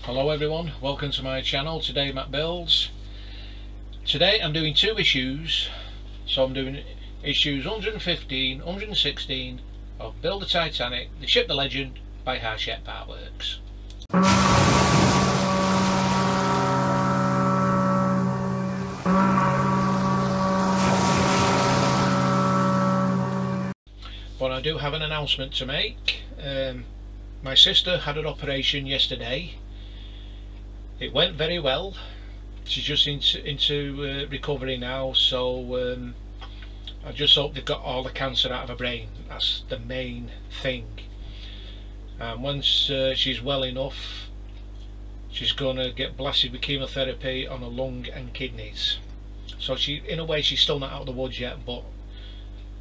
Hello everyone, welcome to my channel. Today Matt Builds. Today I'm doing two issues. So I'm doing issues 115, 116 of Build the Titanic, The Ship the Legend by Hachette Partworks. But I do have an announcement to make. My sister had an operation yesterday. It went very well. She's just into recovery now, so I just hope they've got all the cancer out of her brain. That's the main thing. And once she's well enough, she's gonna get blasted with chemotherapy on her lung and kidneys. So she, in a way, she's still not out of the woods yet, but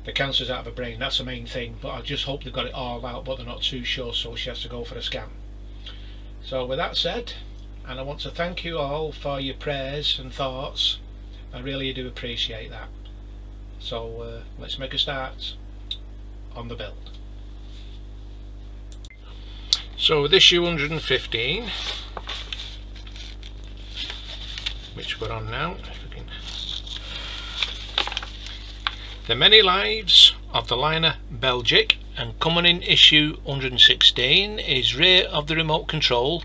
the cancer's out of her brain. That's the main thing. But I just hope they've got it all out, but they're not too sure, so she has to go for a scan. So with that said, and I want to thank you all for your prayers and thoughts. I really do appreciate that. So let's make a start on the build. So with issue 115, which we're on now, The Many Lives of the Liner Belgic, and coming in issue 116 is rear of the remote control,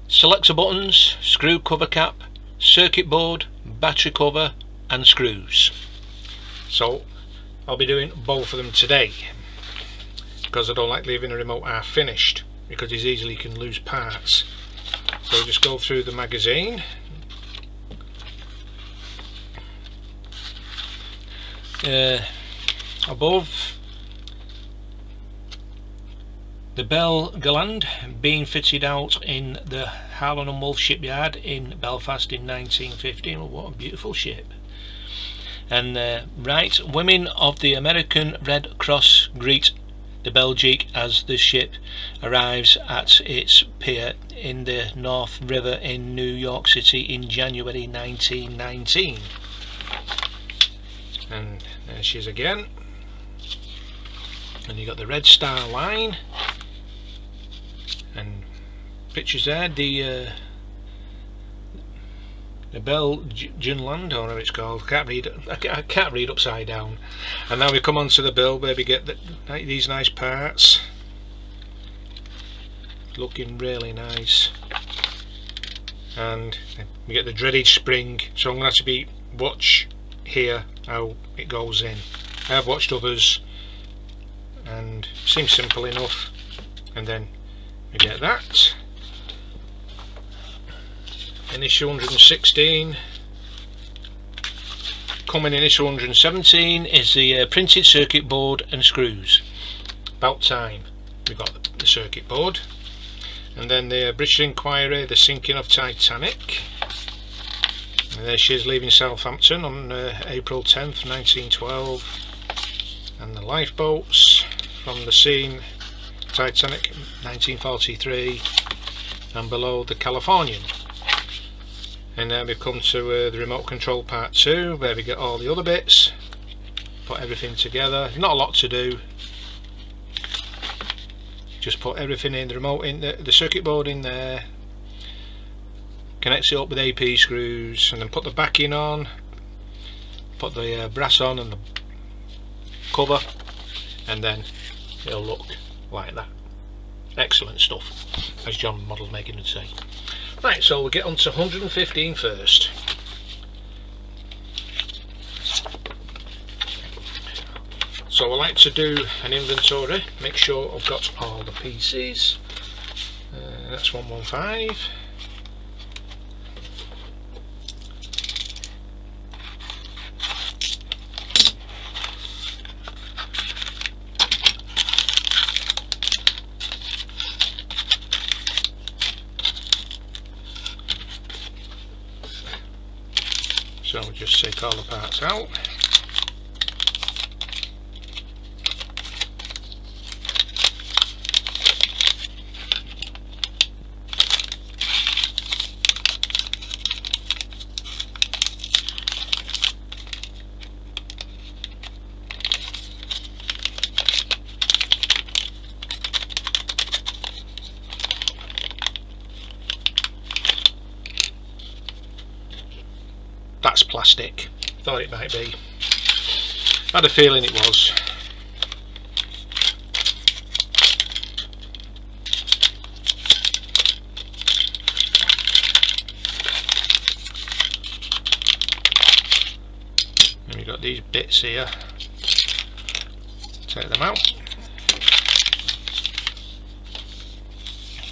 selector buttons, screw cover cap, circuit board, battery cover and screws. So I'll be doing both of them today because I don't like leaving a remote half finished, because it's easily you can lose parts. So we'll just go through the magazine. Above, the Belle Galland being fitted out in the Harland and Wolff shipyard in Belfast in 1915. Oh, what a beautiful ship. And right, women of the American Red Cross greet the Belgique as the ship arrives at its pier in the North River in New York City in January 1919. And there she is again. And you got the Red Star Line and pictures there, the Belgian, or whatever it's called. I can't read upside down. And now we come on to the build where we get these nice parts, looking really nice, and we get the dreaded spring. So I'm going to have to watch here how it goes in. I have watched others and it seems simple enough. And then we get that. In issue 116, coming in issue 117 is the printed circuit board and screws. About time we got the circuit board. And then the British Inquiry, the sinking of Titanic. And there she is leaving Southampton on April 10th 1912, and the lifeboats from the scene Titanic 1943, and below the Californian. And then we come to the remote control part 2, where we get all the other bits, put everything together. Not a lot to do, just put everything in, the remote in, the circuit board in there, connects it up with AP screws, and then put the backing on, put the brass on and the cover, and then it'll look like that. Excellent stuff, as John Model's making it say. Right, so we'll get on to 115 first. So I like to do an inventory, make sure I've got all the pieces. That's 115. So I'll just take all the parts out. That's plastic. Thought it might be. Had a feeling it was. And we've got these bits here. Take them out.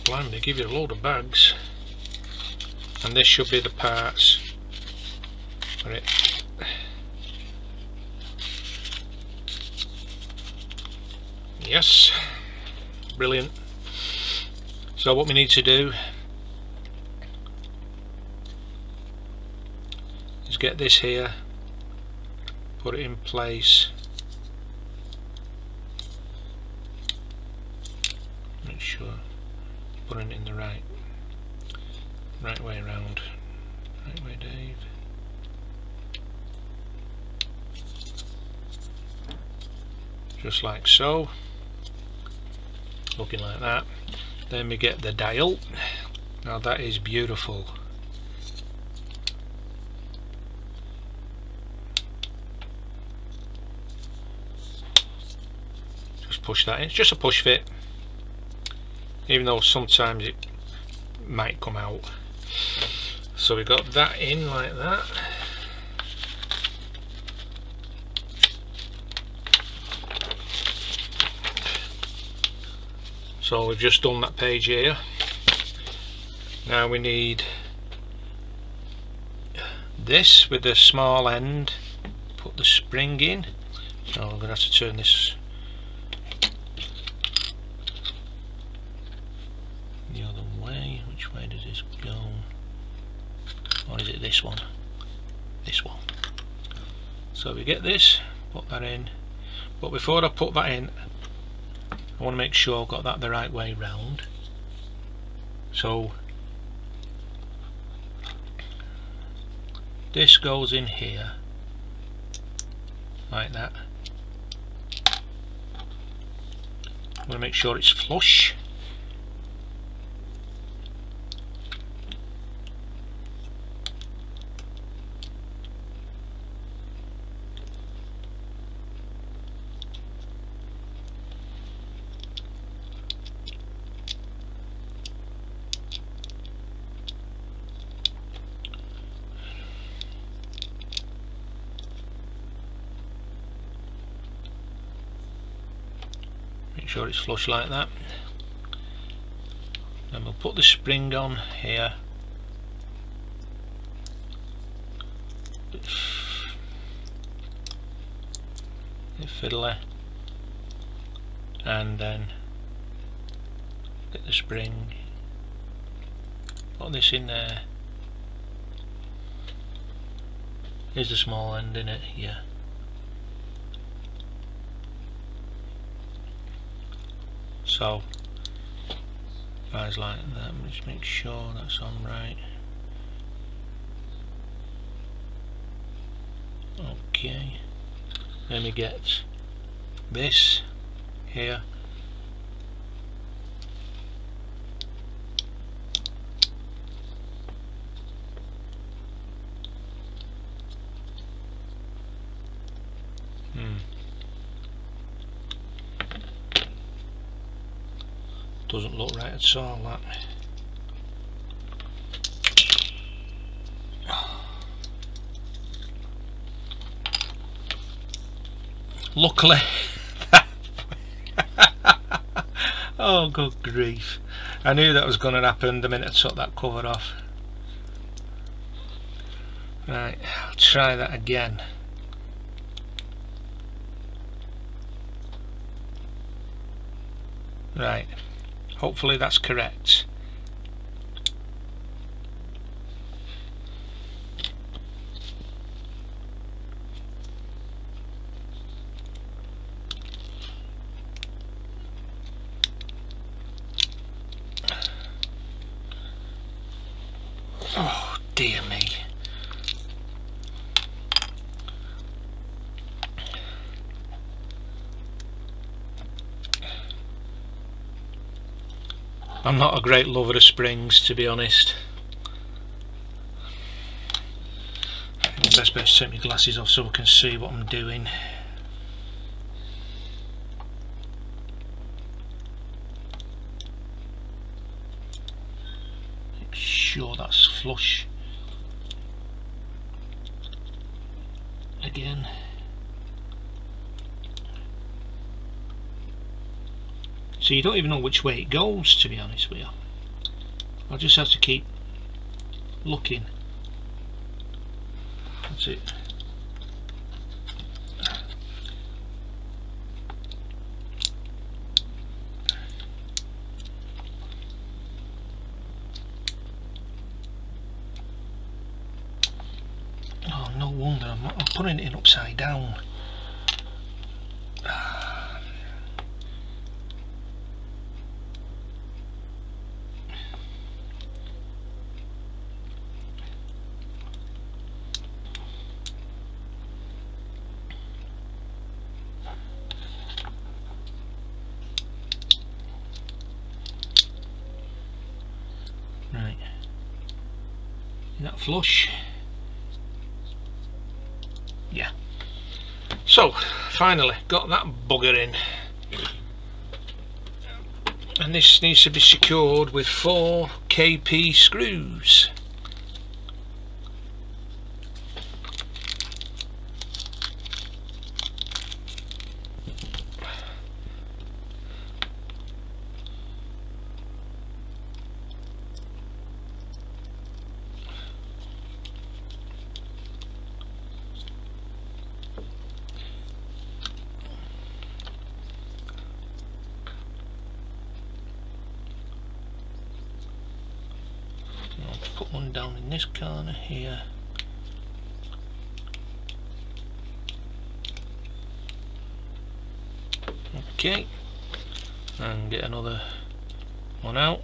Blimey, they give you a load of bags. And this should be the parts for it. Yes, brilliant. So what we need to do is get this here, put it in place, make sure putting it in the right way around. Right way, Dave. Just like so. Looking like that. Then we get the dial. Now that is beautiful. Just push that in. It's just a push fit, even though sometimes it might come out. So we got that in like that. So we've just done that page here. Now we need this with the small end. Put the spring in. So I'm going to have to turn this the other way. Which way does this go? Or is it this one? This one. So we get this, put that in. But before I put that in, I want to make sure I've got that the right way round. So this goes in here like that. I want to make sure it's flush. Make sure it's flush like that. Then we'll put the spring on here. Bit fiddly. And then get the spring. Put this in there. Here's the small end in it, yeah. So, guys like that, just make sure that's on right. Okay, then we get this here. Doesn't look right at all, that. Luckily. Oh, good grief. I knew that was going to happen the minute I took that cover off. Right, I'll try that again. Right. Hopefully that's correct. Oh dear me. I'm not a great lover of springs, to be honest. best bet to take my glasses off so I can see what I'm doing. Make sure that's flush again. So you don't even know which way it goes, to be honest with you. I'll just have to keep looking. That's it. Oh, no wonder I'm putting it in upside down. Right, is that flush? Yeah. So finally got that bugger in, and this needs to be secured with 4 KP screws. Put one down in this corner here. Okay, and get another one out.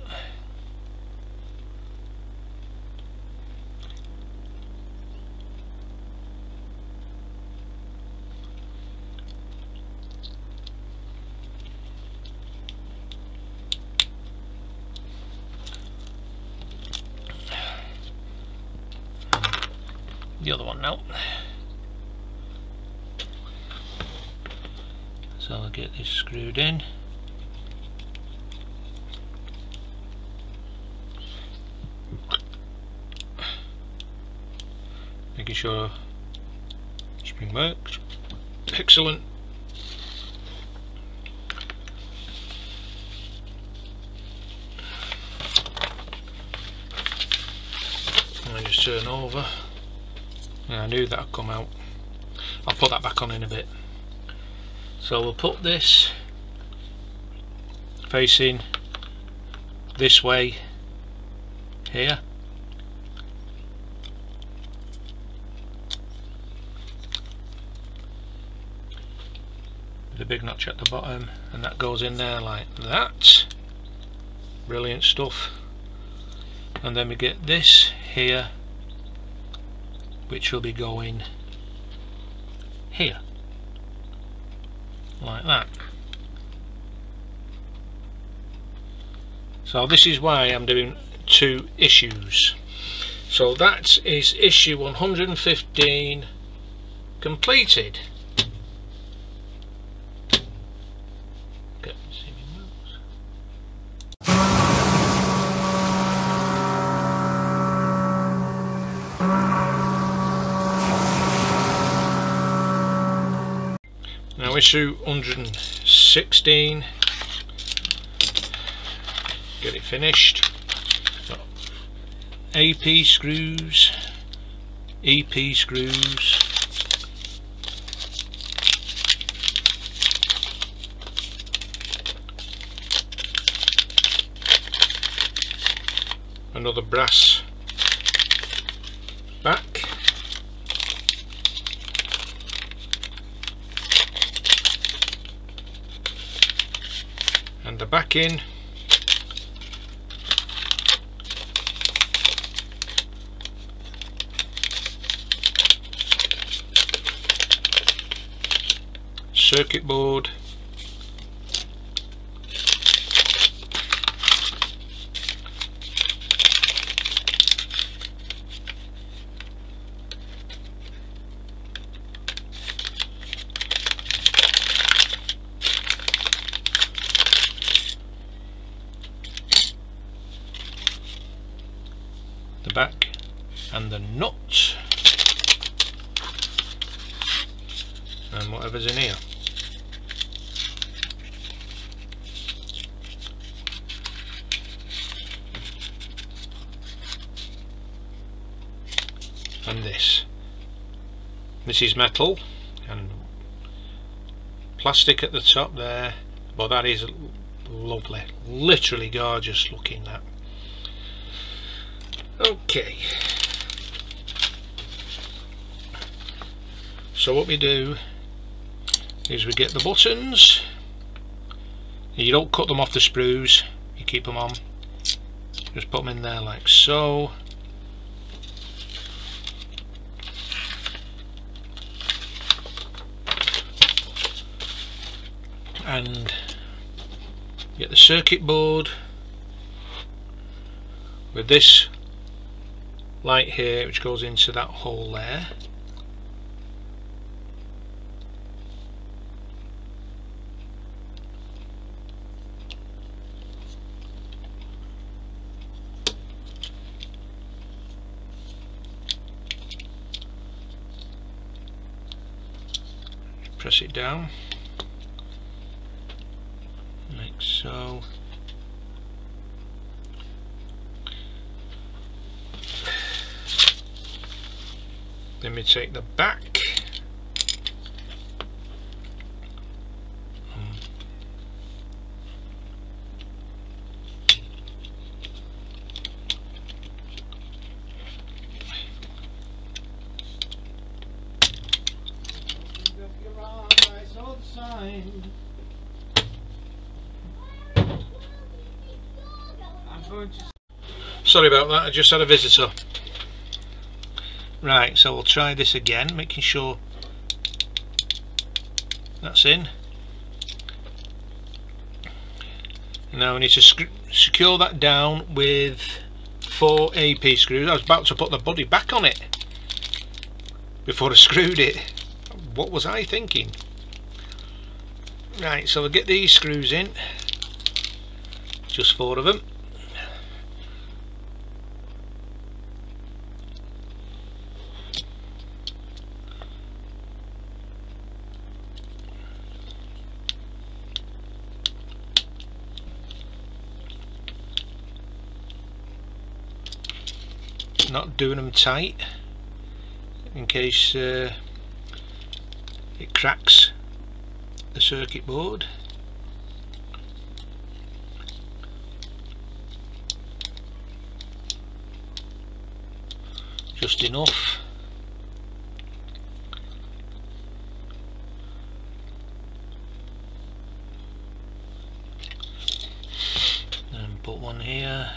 The other one now. So I'll get this screwed in. Making sure spring works. Excellent. And then just turn over. Yeah, I knew that would come out. I'll put that back on in a bit. So we'll put this facing this way here. With a big notch at the bottom, and that goes in there like that. Brilliant stuff. And then we get this here, which will be going here, like that. So this is why I'm doing 2 issues. So that is issue 115 completed. Okay, see me moves. Now issue 116, get it finished. Got AP screws, EP screws, another brass back, and the back in, circuit board, the back and the nut and whatever's in here. And this is metal and plastic at the top there, but that is lovely, literally gorgeous looking, that. Okay, so what we do is we get the buttons. You don't cut them off the sprues, you keep them on, just put them in there like so. And get the circuit board with this light here, which goes into that hole there. Press it down like so. Then we take the back Sorry about that, I just had a visitor. Right, so we'll try this again, making sure that's in. Now we need to secure that down with 4 AP screws. I was about to put the body back on it before I screwed it. What was I thinking? Right, so we'll get these screws in, just 4 of them. Not doing them tight in case it cracks the circuit board. Just enough. And put one here.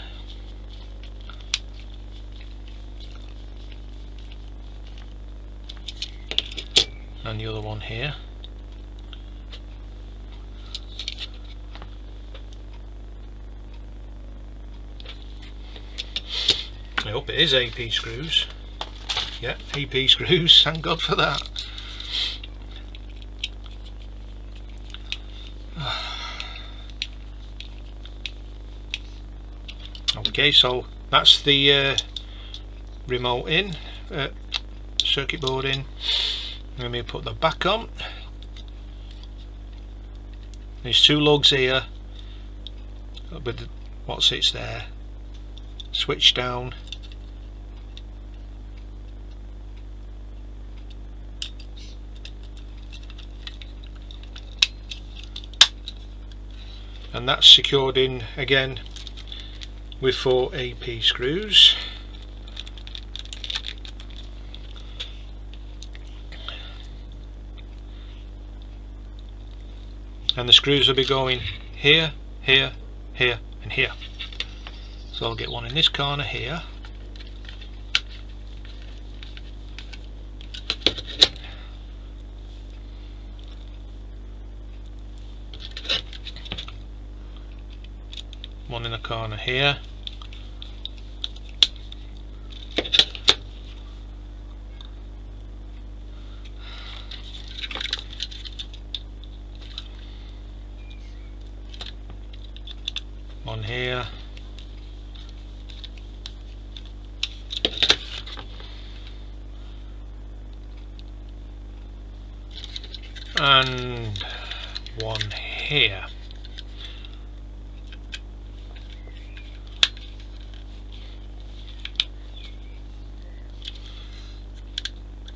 And the other one here. I hope it is AP screws. Yeah, AP screws, thank God for that. Okay, so that's the remote in, circuit board in. Let me put the back on. There's 2 lugs here with what sits there. Switch down. And that's secured in again with 4 AP screws. And the screws will be going here, here, here and here. So I'll get one in this corner here. One in the corner here. One here. and one here.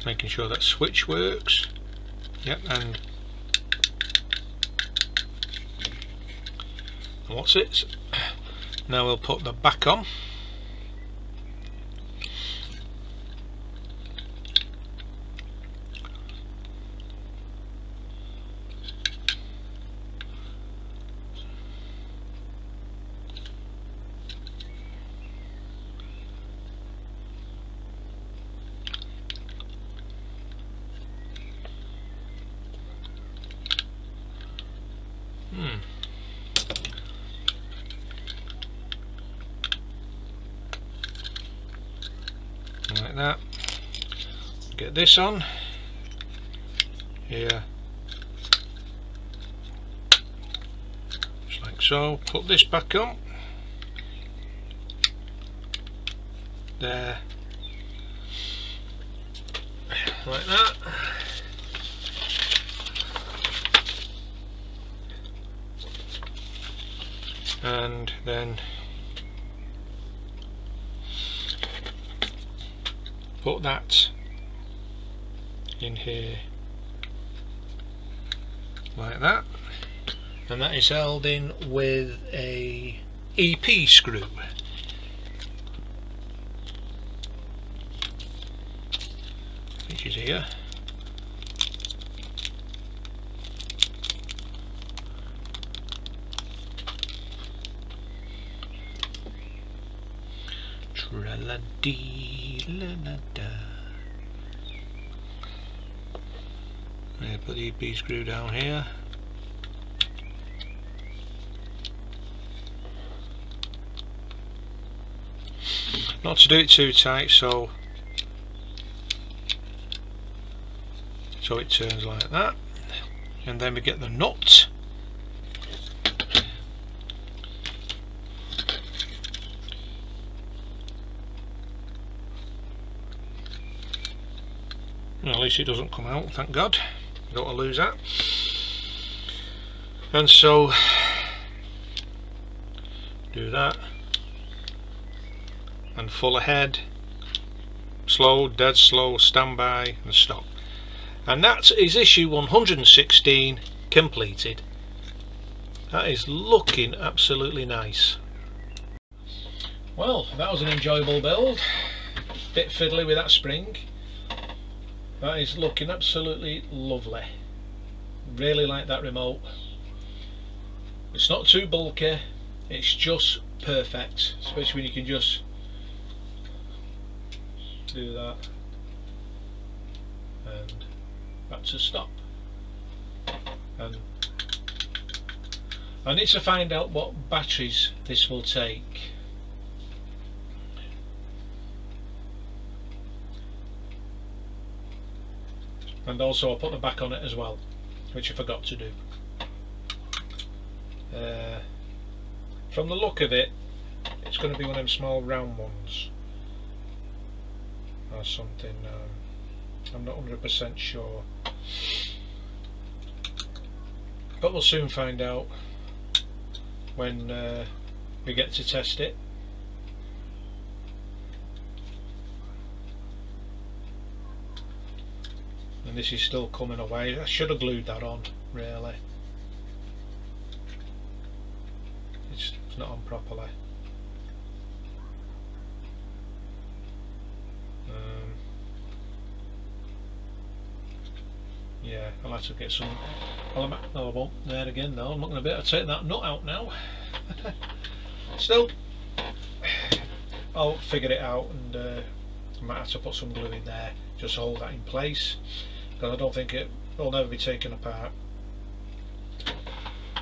Making sure that switch works. Yep, and what's it? Now we'll put the back on. Like that. Get this on here, just like so. Put this back on there, like that. And then put that in here like that, and that is held in with a EP screw. Which is here. Tra-la-dee-la-la-da. Put the EP screw down here. Not to do it too tight, so it turns like that, and then we get the nut. At least it doesn't come out, thank God. Don't want to lose that. And so do that, and full ahead, slow, dead slow, standby, and stop. And that is issue 116 completed. That is looking absolutely nice. Well, that was an enjoyable build. Bit fiddly with that spring. That is looking absolutely lovely. Really like that remote. It's not too bulky, it's just perfect, especially when you can just do that and back to stop. And I need to find out what batteries this will take. And also I'll put the back on it as well, which I forgot to do. From the look of it, it's going to be one of them small round ones or something. I'm not 100% sure, but we'll soon find out when we get to test it. And this is still coming away. I should have glued that on, really. It's not on properly. Yeah, I'll have to get some. No, I won't. There again, though. I'm not going to be able to take that nut out now. Still, I'll figure it out, and I might have to put some glue in there just to hold that in place, because I don't think it will never be taken apart.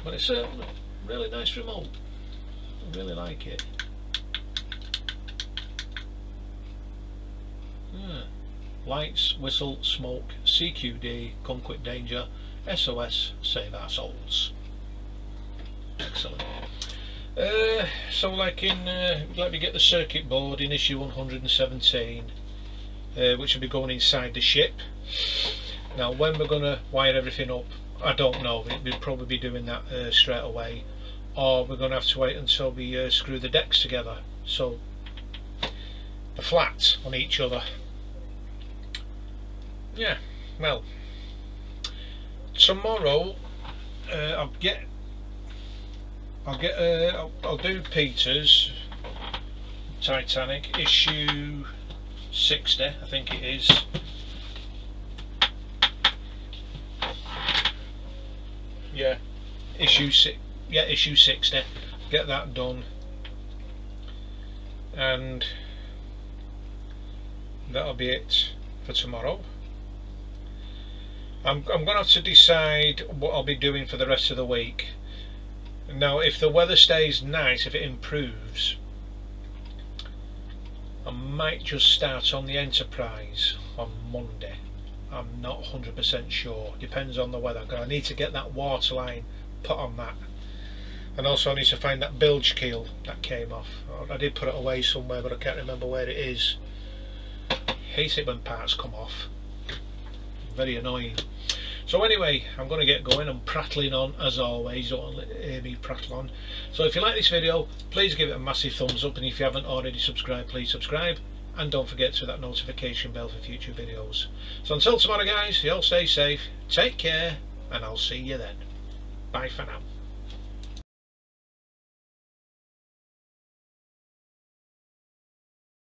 But it's a really nice remote. I really like it. Yeah. Lights, whistle, smoke, CQD, come quick danger, SOS, save our souls. Excellent. So like let me get the circuit board in issue 117, which will be going inside the ship. Now when we're going to wire everything up, I don't know. We'll probably be doing that straight away, or we're going to have to wait until we screw the decks together, so the flats on each other. Yeah, well, tomorrow I'll do Peter's Titanic issue 60, I think it is. Yeah, issue 60. Get that done, and that'll be it for tomorrow. I'm going to have to decide what I'll be doing for the rest of the week. Now, if the weather stays nice, if it improves, I might just start on the Enterprise on Monday. I'm not 100% sure. Depends on the weather. I need to get that waterline put on that, and also I need to find that bilge keel that came off. I did put it away somewhere, but I can't remember where it is. Hate it when parts come off. Very annoying. So anyway, I'm going to get going. I'm prattling on as always. You don't want to hear me prattle on. So if you like this video, please give it a massive thumbs up, and if you haven't already subscribed, please subscribe, and don't forget to hit that notification bell for future videos. So until tomorrow guys, you all stay safe, take care, and I'll see you then. Bye for now.